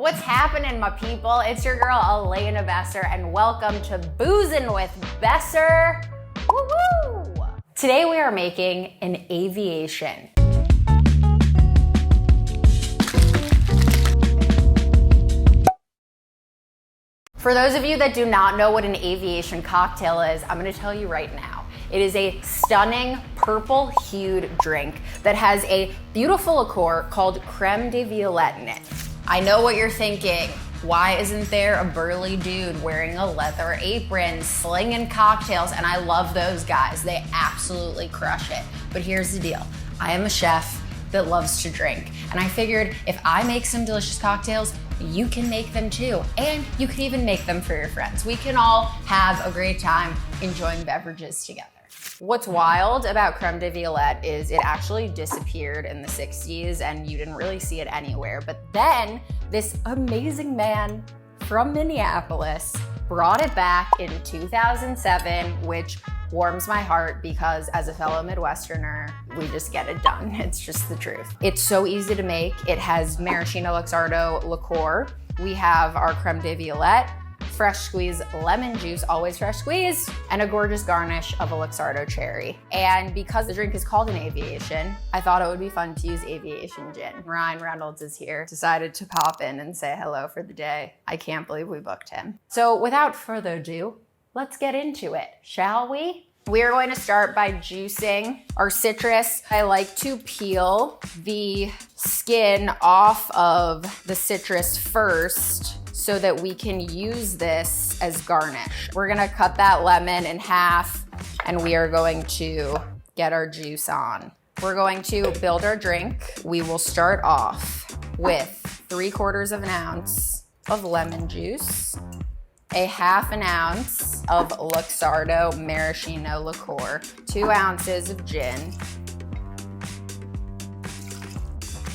What's happening, my people? It's your girl, Elena Besser, and welcome to Boozin with Besser. Woo-hoo! Today we are making an Aviation. For those of you that do not know what an Aviation cocktail is, I'm gonna tell you right now. It is a stunning purple-hued drink that has a beautiful liqueur called creme de violette in it. I know what you're thinking. Why isn't there a burly dude wearing a leather apron, slinging cocktails? And I love those guys. They absolutely crush it. But here's the deal. I am a chef that loves to drink. And I figured if I make some delicious cocktails, you can make them too. And you can even make them for your friends. We can all have a great time enjoying beverages together. What's wild about creme de violette is it actually disappeared in the 60s and you didn't really see it anywhere. But then this amazing man from Minneapolis brought it back in 2007, which warms my heart because as a fellow midwesterner, we just get it done. It's just the truth. It's so easy to make. It has maraschino luxardo liqueur. We have our creme de violette, fresh squeezed lemon juice, always fresh squeezed, and a gorgeous garnish of a luxardo cherry. And because the drink is called an Aviation, I thought it would be fun to use Aviation gin. Ryan Reynolds is here, decided to pop in and say hello for the day. I can't believe we booked him. So without further ado, let's get into it, shall we? We are going to start by juicing our citrus. I like to peel the skin off of the citrus first so that we can use this as garnish. We're gonna cut that lemon in half and we are going to get our juice on. We're going to build our drink. We will start off with 3/4 of an ounce of lemon juice, a 1/2 ounce of luxardo maraschino liqueur, 2 ounces of gin,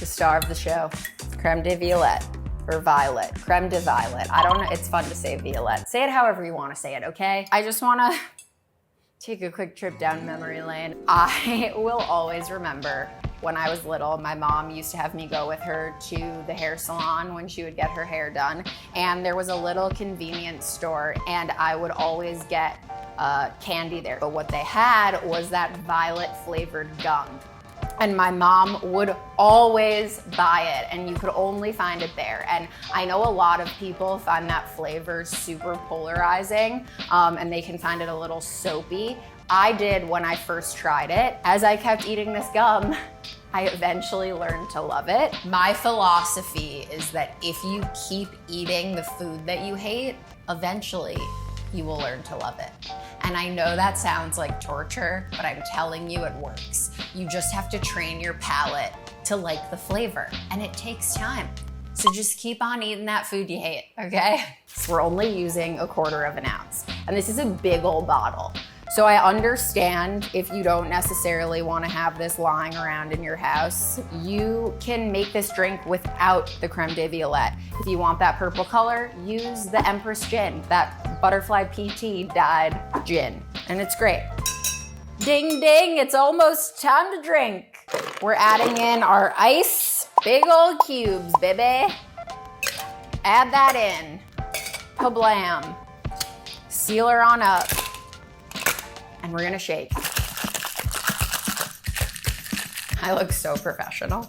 the star of the show, creme de violette. Or violet, creme de violet. I don't know, it's fun to say violette. Say it however you wanna say it, okay? I just wanna take a quick trip down memory lane. I will always remember when I was little, my mom used to have me go with her to the hair salon when she would get her hair done. And there was a little convenience store and I would always get candy there. But what they had was that violet flavored gum. And my mom would always buy it and you could only find it there. And I know a lot of people find that flavor super polarizing and they can find it a little soapy. I did when I first tried it. As I kept eating this gum, I eventually learned to love it. My philosophy is that if you keep eating the food that you hate, eventually you will learn to love it. And I know that sounds like torture, but I'm telling you it works. You just have to train your palate to like the flavor, and it takes time. So just keep on eating that food you hate, okay? So we're only using 1/4 of an ounce, and this is a big old bottle. So I understand if you don't necessarily want to have this lying around in your house, you can make this drink without the creme de violette. If you want that purple color, use the Empress gin, that butterfly PT dyed gin, and it's great. Ding ding, it's almost time to drink. We're adding in our ice, big old cubes, baby. Add that in, kablam. Seal her on up. And we're gonna shake. I look so professional.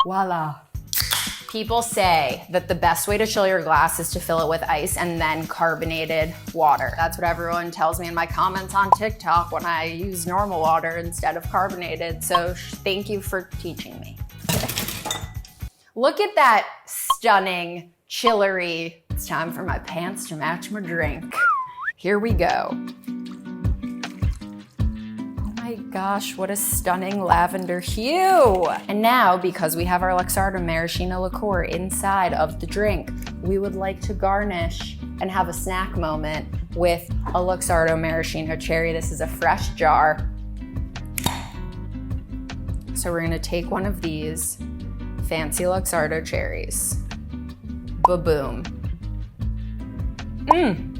Voila. People say that the best way to chill your glass is to fill it with ice and then carbonated water. That's what everyone tells me in my comments on TikTok when I use normal water instead of carbonated. So thank you for teaching me. Look at that stunning chillery. It's time for my pants to match my drink. Here we go. Oh my gosh, what a stunning lavender hue. And now, because we have our luxardo maraschino liqueur inside of the drink, we would like to garnish and have a snack moment with a luxardo maraschino cherry. This is a fresh jar. So we're gonna take one of these fancy luxardo cherries. Ba-boom.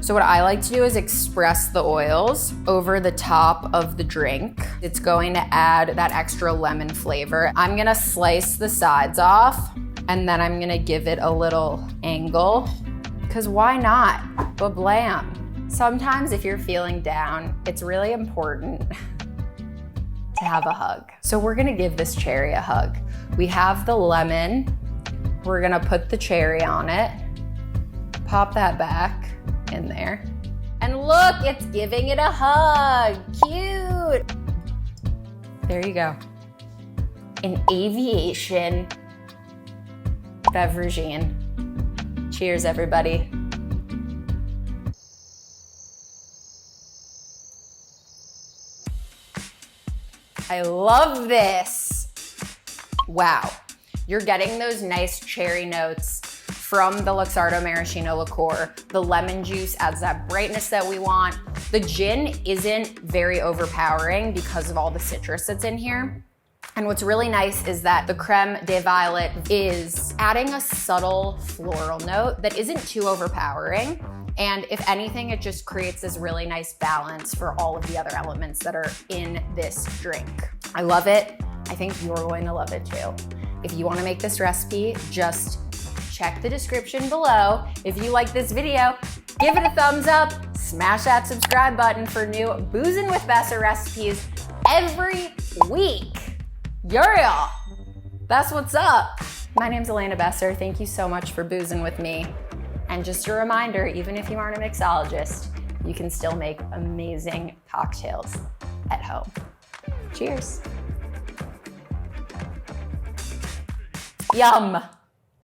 So what I like to do is express the oils over the top of the drink. It's going to add that extra lemon flavor. I'm gonna slice the sides off and then I'm gonna give it a little angle, because why not? Ba-blam. Sometimes if you're feeling down, it's really important to have a hug. So we're gonna give this cherry a hug. We have the lemon. We're gonna put the cherry on it, pop that back in there. And look, it's giving it a hug. Cute. There you go. An Aviation beveragine. Cheers, everybody. I love this. Wow. You're getting those nice cherry notes from the Luxardo maraschino liqueur. The lemon juice adds that brightness that we want. The gin isn't very overpowering because of all the citrus that's in here. And what's really nice is that the creme de violette is adding a subtle floral note that isn't too overpowering. And if anything, it just creates this really nice balance for all of the other elements that are in this drink. I love it. I think you're going to love it too. If you want to make this recipe, just check the description below. If you like this video, give it a thumbs up, smash that subscribe button for new Boozin' with Besser recipes every week. Y'all, that's what's up. My name's Elena Besser. Thank you so much for boozing with me. And just a reminder, even if you aren't a mixologist, you can still make amazing cocktails at home. Cheers. Yum.